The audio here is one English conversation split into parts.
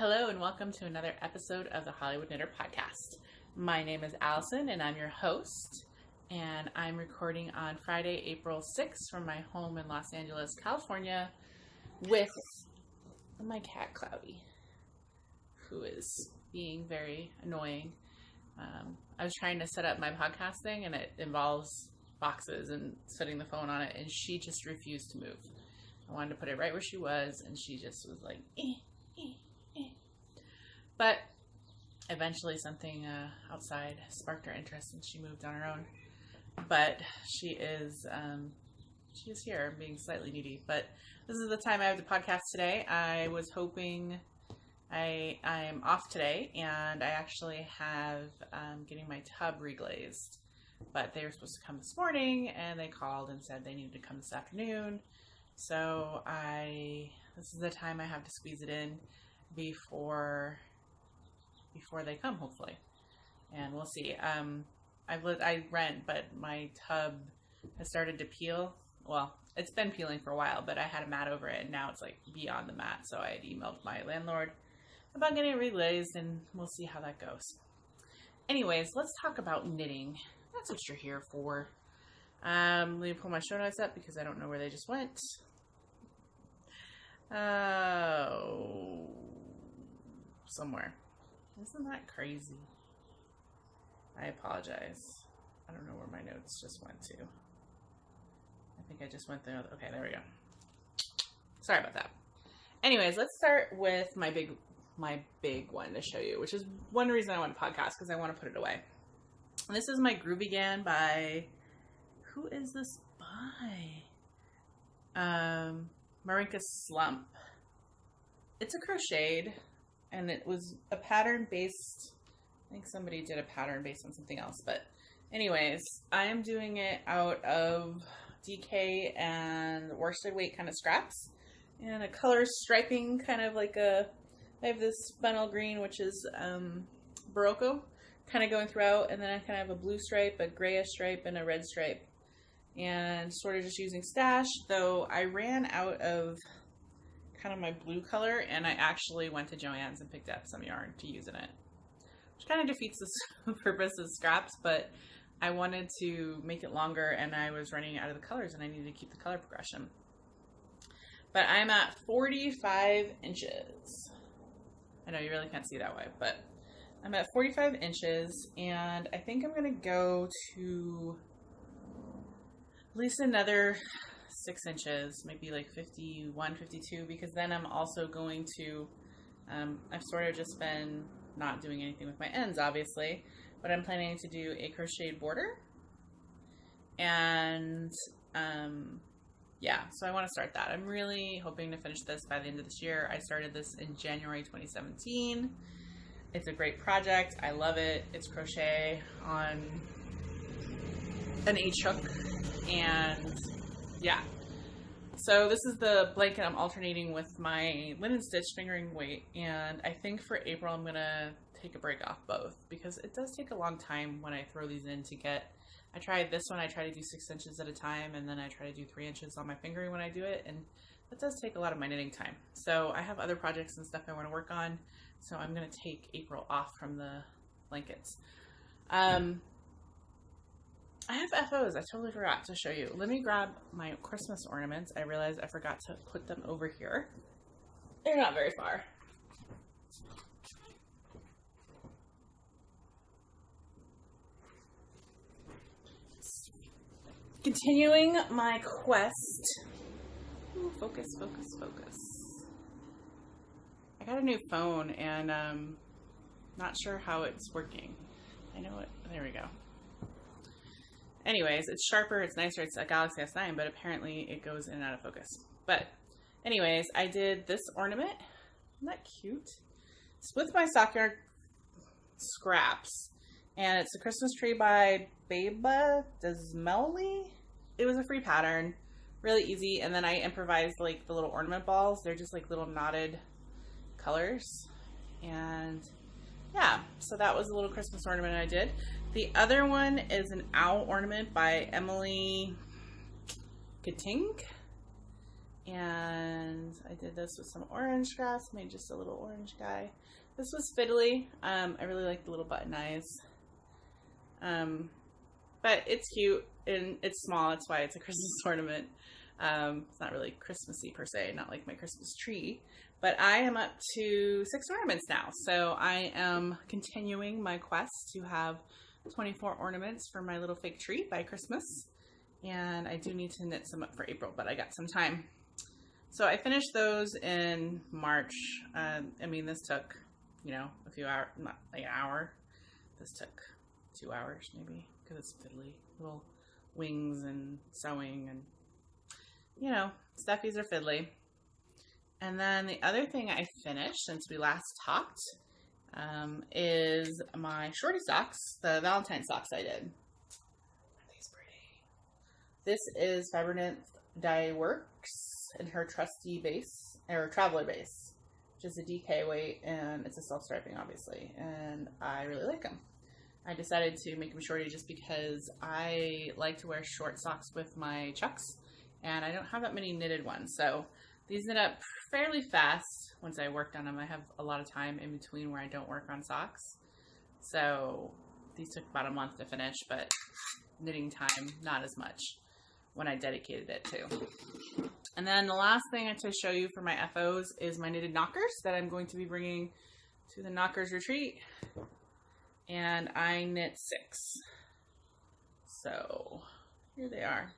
Hello and welcome to another episode of the Hollywood Knitter Podcast. My name is Allison and I'm your host, and I'm recording on Friday, April 6th from my home in Los Angeles, California with my cat Cloudy, who is being very annoying. I was trying to set up my podcast thing and it involves boxes and setting the phone on it, and she just refused to move. I wanted to put it right where she was and she just was like, But eventually something outside sparked her interest and she moved on her own. But she is here being slightly needy. But this is the time I have the podcast today. I was hoping I'm off today, and I actually have getting my tub reglazed. But they were supposed to come this morning, and they called and said they needed to come this afternoon. So this is the time I have to squeeze it in before they come, hopefully. And we'll see. I rent, but my tub has started to peel. Well, it's been peeling for a while, but I had a mat over it, and now it's like beyond the mat. So I had emailed my landlord about getting it reglazed, and we'll see how that goes. Anyways, let's talk about knitting. That's what you're here for. Let me pull my show notes up because I don't know where they just went. Somewhere. Isn't that crazy? I apologize. I don't know where my notes just went to. I think I just went there. Okay, there we go. Sorry about that. Anyways, let's start with my big one to show you, which is one reason I want a podcast, because I want to put it away. And this is my Groovigan by, who is this by? Marinka Slump. It's a crocheted, and it was a pattern based, I think somebody did a pattern based on something else, but anyways, I am doing it out of DK and worsted weight kind of scraps, and a color striping, kind of like I have this fennel green, which is Barocco, kind of going throughout, and then I kind of have a blue stripe, a grayish stripe, and a red stripe, and sort of just using stash, though I ran out of kind of my blue color, and I actually went to Joann's and picked up some yarn to use in it, which kind of defeats the purpose of scraps, but I wanted to make it longer, and I was running out of the colors, and I needed to keep the color progression. But I'm at 45 inches. I know you really can't see that way, but I'm at 45 inches, and I think I'm going to go to at least another 6 inches, maybe like 51, 52, because then I'm also going to, I've sort of just been not doing anything with my ends, obviously, but I'm planning to do a crocheted border, and yeah, so I want to start that. I'm really hoping to finish this by the end of this year. I started this in January 2017. It's a great project. I love it. It's crochet on an H hook, and yeah. So this is the blanket I'm alternating with my linen stitch fingering weight, and I think for April I'm gonna take a break off both, because it does take a long time when I throw these in to get. I tried this one, I try to do 6 inches at a time, and then I try to do 3 inches on my fingering when I do it, and that does take a lot of my knitting time. So I have other projects and stuff I want to work on, so I'm gonna take April off from the blankets. I have FOs. I totally forgot to show you. Let me grab my Christmas ornaments. I realized I forgot to put them over here. They're not very far. Continuing my quest. Ooh, focus, focus, focus. I got a new phone, and not sure how it's working. I know it. There we go. Anyways, it's sharper, it's nicer, it's a Galaxy S9, but apparently it goes in and out of focus. But anyways, I did this ornament. Isn't that cute? It's with my sock yarn scraps, and it's a Christmas tree by Beba Desmeli. It was a free pattern, really easy, and then I improvised like the little ornament balls. They're just like little knotted colors, and yeah, so that was a little Christmas ornament I did. The other one is an owl ornament by Emily Kating, And I did this with some orange grass, made just a little orange guy. This was fiddly. I really like the little button eyes. But it's cute and it's small. That's why it's a Christmas ornament. It's not really Christmassy per se, not like my Christmas tree. But I am up to 6 ornaments now. So I am continuing my quest to have 24 ornaments for my little fake tree by Christmas. And I do need to knit some up for April, but I got some time. So I finished those in March. I mean, this took, you know, a few hours, not like an hour. This took 2 hours maybe, because it's fiddly. Little wings and sewing and, you know, stuffies are fiddly. And then the other thing I finished since we last talked is my shorty socks, the Valentine socks I did. Aren't these pretty? This is Fibronymph Dye Works in her trusty base, or traveler base, which is a DK weight, and it's a self-striping obviously, and I really like them. I decided to make them shorty just because I like to wear short socks with my Chucks, and I don't have that many knitted ones, so these knit up fairly fast once I worked on them. I have a lot of time in between where I don't work on socks. So these took about a month to finish, but knitting time, not as much when I dedicated it to. And then the last thing I to show you for my FOs is my knitted knockers that I'm going to be bringing to the Knockers Retreat. And I knit 6. So here they are.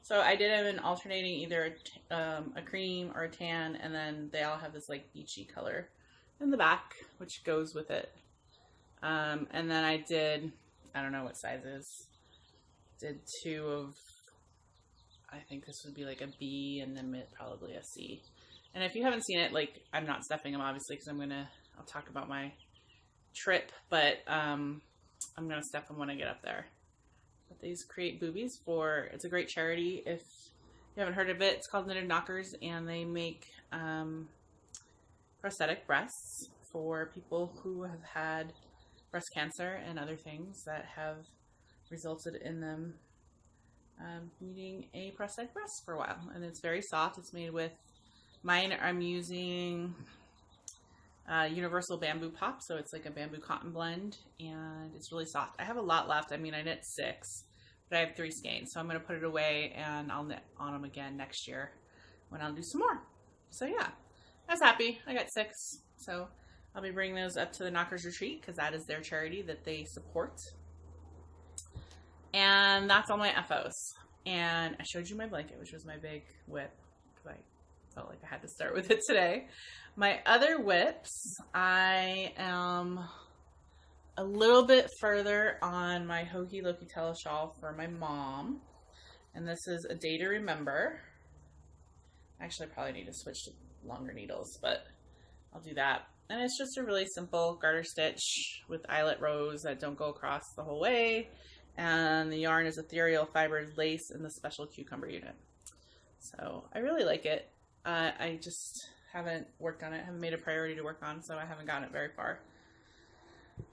So I did them in alternating either a cream or a tan, and then they all have this like beachy color in the back, which goes with it. And then I did, I don't know what sizes, did 2 of, I think this would be like a B, and then probably a C. And if you haven't seen it, like, I'm not stuffing them obviously because I'll talk about my trip, but I'm gonna stuff them when I get up there. But these create boobies it's a great charity. If you haven't heard of it, it's called Knitted Knockers, and they make prosthetic breasts for people who have had breast cancer and other things that have resulted in them needing a prosthetic breast for a while. And it's very soft. It's made with, mine I'm using universal bamboo pop, so it's like a bamboo cotton blend, and it's really soft. I have a lot left. I mean, I knit 6, but I have 3 skeins, so I'm going to put it away and I'll knit on them again next year when I'll do some more. So yeah, I was happy. I got 6, so I'll be bringing those up to the Knockers Retreat because that is their charity that they support. And that's all my FOs. And I showed you my blanket, which was my big whip, because I felt like I had to start with it today. My other whips, I am a little bit further on my Joji Lokitela shawl for my mom. And this is A Day to Remember. Actually, I probably need to switch to longer needles, but I'll do that. And it's just a really simple garter stitch with eyelet rows that don't go across the whole way. And the yarn is ethereal fibered lace in the special cucumber unit. So I really like it. I just haven't worked on it, haven't made a priority to work on, so I haven't gotten it very far.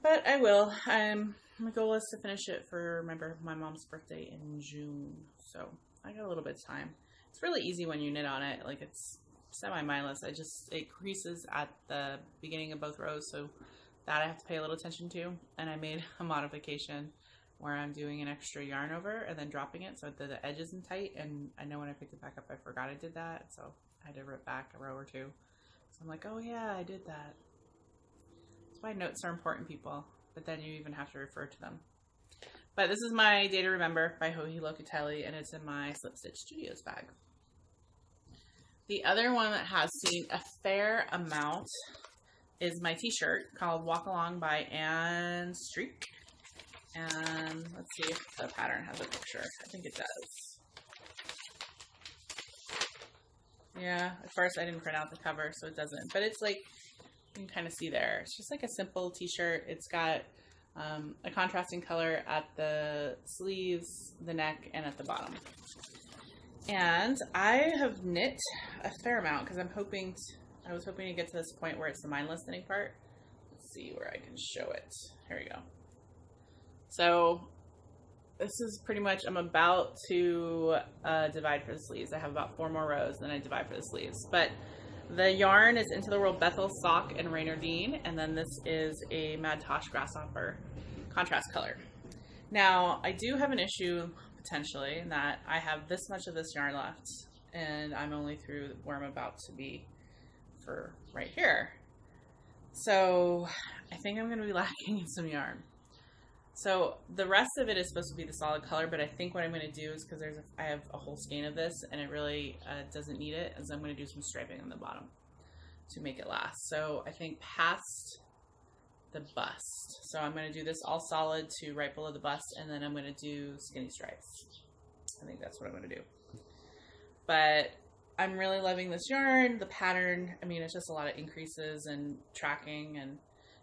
But I will. My goal is to finish it for my mom's birthday in June. So I got a little bit of time. It's really easy when you knit on it. Like, it's semi-mindless. It creases at the beginning of both rows, so that I have to pay a little attention to. And I made a modification where I'm doing an extra yarn over and then dropping it so that the edge isn't tight. And I know when I picked it back up, I forgot I did that. So I had to rip back a row or 2. So I'm like, oh yeah, I did that. That's why notes are important, people. But then you even have to refer to them. But this is my Day to Remember by Joji Lokitela, and it's in my Slip Stitch Studios bag. The other one that has seen a fair amount is my t-shirt called Walk Along by Anne Streak. And let's see if the pattern has a picture. I think it does. Yeah, at first I didn't print out the cover, so it doesn't. But it's like, you can kind of see there. It's just like a simple t-shirt. It's got a contrasting color at the sleeves, the neck, and at the bottom. And I have knit a fair amount because I was hoping to get to this point where it's the mindless knitting part. Let's see where I can show it. Here we go. So this is pretty much, I'm about to divide for the sleeves. I have about 4 more rows, then I divide for the sleeves. But the yarn is Into the World Bethel Sock and Raynardine, and then this is a Mad Tosh Grasshopper contrast color. Now, I do have an issue, potentially, in that I have this much of this yarn left, and I'm only through where I'm about to be for right here. So, I think I'm going to be lacking in some yarn. So the rest of it is supposed to be the solid color, but I think what I'm going to do is, because I have a whole skein of this and it really doesn't need it, is I'm going to do some striping on the bottom to make it last. So I think past the bust. So I'm going to do this all solid to right below the bust, and then I'm going to do skinny stripes. I think that's what I'm going to do. But I'm really loving this yarn, the pattern. I mean, it's just a lot of increases and tracking, and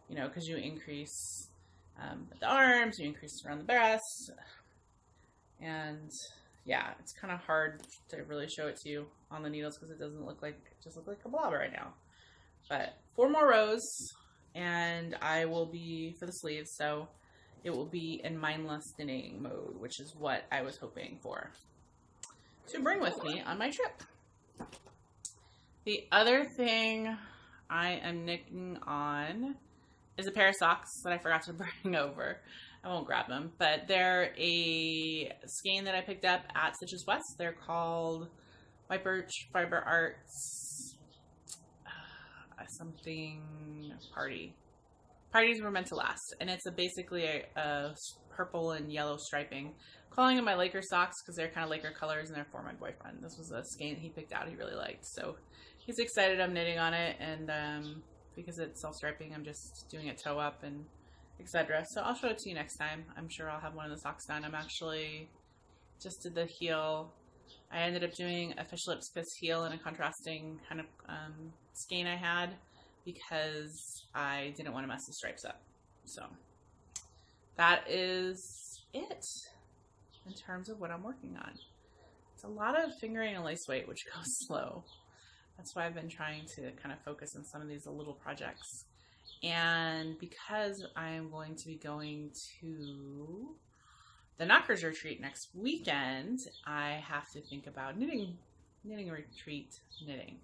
you know, because you increase at the arms, you increase around the breasts, and yeah, it's kind of hard to really show it to you on the needles because it doesn't look like, it just looks like a blob right now. But 4 more rows, and I will be for the sleeves, so it will be in mindless knitting mode, which is what I was hoping for to bring with me on my trip. The other thing I am knitting on is a pair of socks that I forgot to bring over. I won't grab them, but they're a skein that I picked up at Stitches West. They're called White Birch Fiber Arts something party. Parties were meant to last, and it's basically a purple and yellow striping. I'm calling them my Laker socks because they're kind of Laker colors, and they're for my boyfriend. This was a skein he picked out he really liked, so he's excited I'm knitting on it, and because it's self-striping, I'm just doing it toe up and etc. So I'll show it to you next time. I'm sure I'll have one of the socks done. I'm actually just did the heel. I ended up doing a Fish Lips Kiss heel in a contrasting kind of skein I had because I didn't want to mess the stripes up. So that is it in terms of what I'm working on. It's a lot of fingering and lace weight, which goes slow. That's why I've been trying to kind of focus on some of these little projects. And because I'm going to be going to the Knockers retreat next weekend, I have to think about knitting retreat knitting.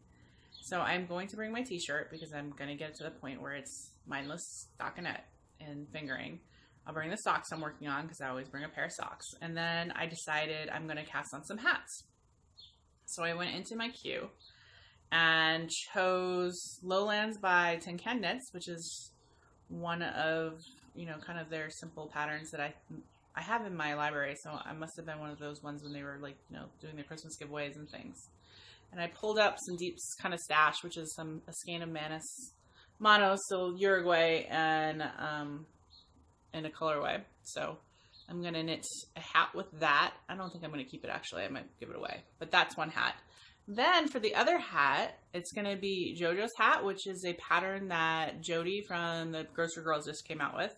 So I'm going to bring my t-shirt because I'm going to get to the point where it's mindless stockinette and fingering. I'll bring the socks I'm working on because I always bring a pair of socks. And then I decided I'm going to cast on some hats. So I went into my queue and chose Lowlands by Tin Can Knits, which is one of, you know, kind of their simple patterns that I have in my library. So I must have been one of those ones when they were like, you know, doing their Christmas giveaways and things. And I pulled up some deep kind of stash, which is a skein of Manus Mono, still Uruguay, and in a colorway. So I'm going to knit a hat with that. I don't think I'm going to keep it, actually. I might give it away. But that's one hat. Then for the other hat, it's going to be JoJo's hat, which is a pattern that Jody from the Grocery Girls just came out with.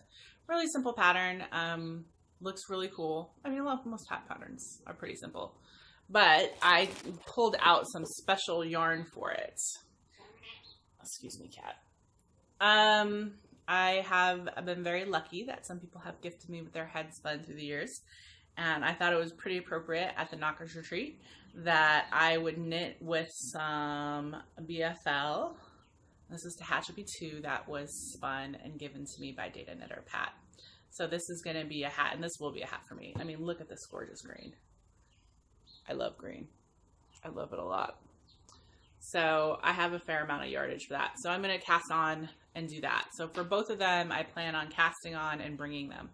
Really simple pattern. Looks really cool. I mean, most hat patterns are pretty simple. But I pulled out some special yarn for it. Excuse me, cat. I have been very lucky that some people have gifted me with their heads spun through the years. And I thought it was pretty appropriate at the Knockers retreat that I would knit with some BFL. This is Tehachapi 2 that was spun and given to me by Data Knitter Pat. So this is going to be a hat, and this will be a hat for me. I mean, look at this gorgeous green. I love green. I love it a lot. So I have a fair amount of yardage for that. So I'm going to cast on and do that. So for both of them, I plan on casting on and bringing them.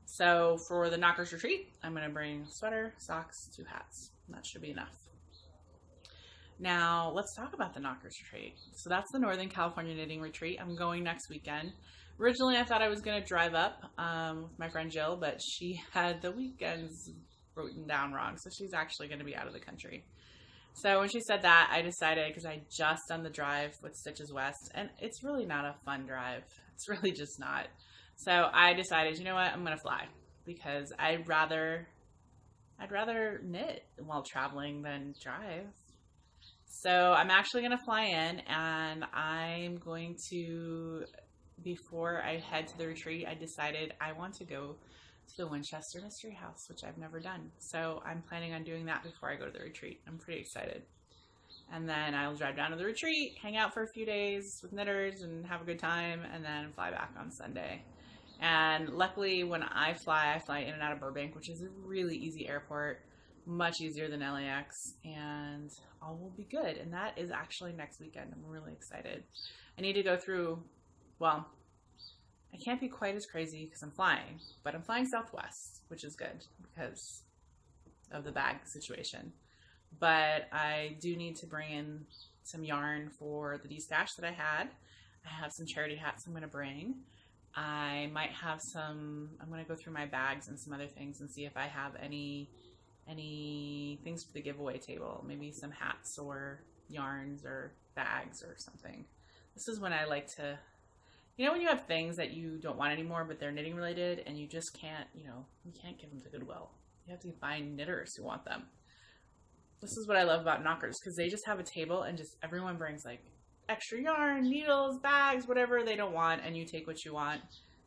So for the Knockers retreat, I'm going to bring sweater, socks, 2 hats. That should be enough. Now let's talk about the Knockers retreat. So that's the Northern California Knitting Retreat. I'm going next weekend. Originally, I thought I was going to drive up with my friend Jill, but she had the weekends written down wrong. So she's actually going to be out of the country. So when she said that, I decided, because I just done the drive with Stitches West, and it's really not a fun drive. It's really just not. So I decided, you know what, I'm going to fly, because I'd rather knit while traveling than drive. So I'm actually going to fly in, and I'm going to, before I head to the retreat, I decided I want to go to the Winchester Mystery House, which I've never done. So I'm planning on doing that before I go to the retreat. I'm pretty excited. And then I'll drive down to the retreat, hang out for a few days with knitters and have a good time, and then fly back on Sunday. And luckily when I fly in and out of Burbank, which is a really easy airport, much easier than LAX, and all will be good. And that is actually next weekend. I'm really excited. I need to go through, well, I can't be quite as crazy because I'm flying, but I'm flying Southwest, which is good because of the bag situation. But I do need to bring in some yarn for the D-stash that I had. I have some charity hats I'm going to bring. I might have some, I'm going to go through my bags and some other things and see if I have any things for the giveaway table. Maybe some hats or yarns or bags or something. This is when I like to, you know, when you have things that you don't want anymore, but they're knitting related and you just can't, you know, you can't give them to Goodwill. You have to find knitters who want them. This is what I love about Knockers, because they just have a table and just everyone brings like extra yarn, needles, bags, whatever they don't want, and you take what you want,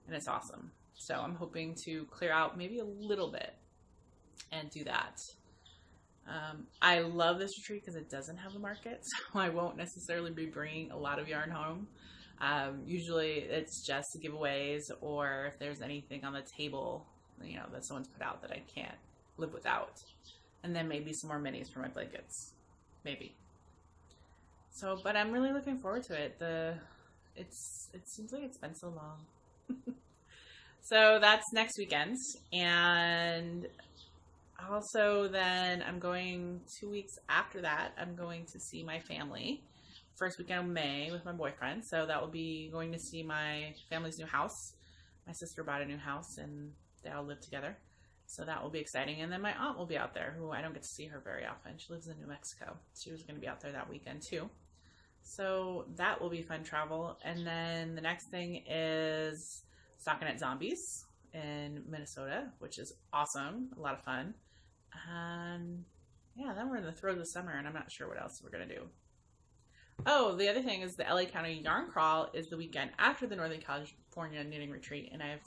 and it's awesome. So I'm hoping to clear out maybe a little bit and do that. I love this retreat because it doesn't have a market, so I won't necessarily be bringing a lot of yarn home. Usually it's just giveaways, or if there's anything on the table, you know, that someone's put out that I can't live without. And then maybe some more minis for my blankets. Maybe. So, but I'm really looking forward to it. It seems like it's been so long. So that's next weekend. And also then I'm going 2 weeks after that, I'm going to see my family. First weekend of May with my boyfriend. So that will be going to see my family's new house. My sister bought a new house and they all live together. So that will be exciting. And then my aunt will be out there, who I don't get to see her very often. She lives in New Mexico. She was going to be out there that weekend too. So that will be fun travel. And then the next thing is Stockinette Zombies in Minnesota, which is awesome. A lot of fun. And yeah, then we're in the throes of summer and I'm not sure what else we're going to do. Oh, the other thing is the LA County Yarn Crawl is the weekend after the Northern California Knitting Retreat. And I have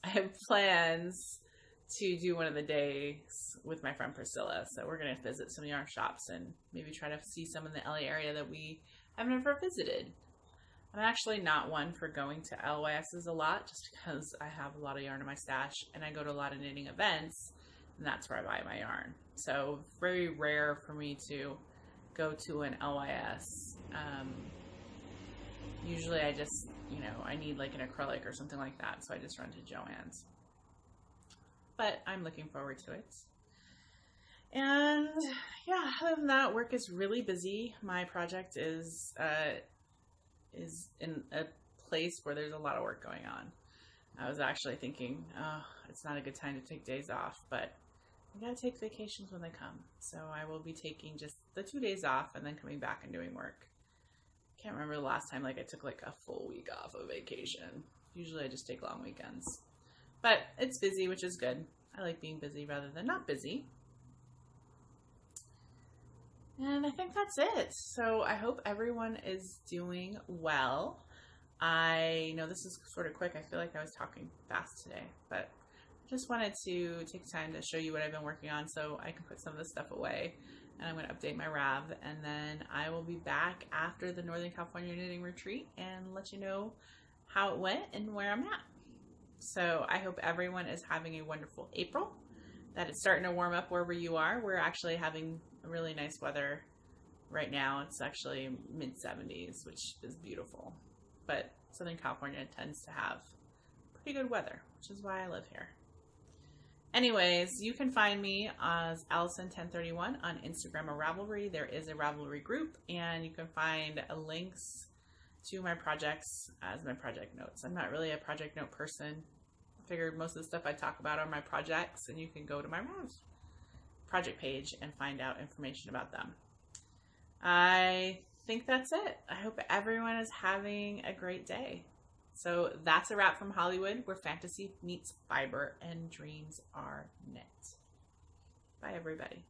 I have plans to do one of the days with my friend Priscilla. So we're going to visit some yarn shops and maybe try to see some in the LA area that we have never visited. I'm actually not one for going to LYSs a lot just because I have a lot of yarn in my stash and I go to a lot of knitting events and that's where I buy my yarn. So very rare for me to go to an LYS. Usually I just, you know, I need like an acrylic or something like that, so I just run to Joann's. But I'm looking forward to it. And yeah, other than that, work is really busy. My project is in a place where there's a lot of work going on. I was actually thinking, oh, it's not a good time to take days off, but I gotta take vacations when they come. So I will be taking just the 2 days off and then coming back and doing work. Can't remember the last time like I took like a full week off of vacation. Usually I just take long weekends. But it's busy, which is good. I like being busy rather than not busy. And I think that's it. So I hope everyone is doing well. I know this is sort of quick. I feel like I was talking fast today, but I just wanted to take time to show you what I've been working on so I can put some of this stuff away. And I'm going to update my RAV, and then I will be back after the Northern California Knitting Retreat and let you know how it went and where I'm at. So I hope everyone is having a wonderful April, that it's starting to warm up wherever you are. We're actually having really nice weather right now. It's actually mid-70s, which is beautiful. But Southern California tends to have pretty good weather, which is why I live here. Anyways, you can find me as Allison1031 on Instagram or Ravelry. There is a Ravelry group, and you can find links to my projects as my project notes. I'm not really a project note person. I figured most of the stuff I talk about are my projects, and you can go to my Rav project page and find out information about them. I think that's it. I hope everyone is having a great day. So that's a wrap from Hollywood, where fantasy meets fiber and dreams are knit. Bye, everybody.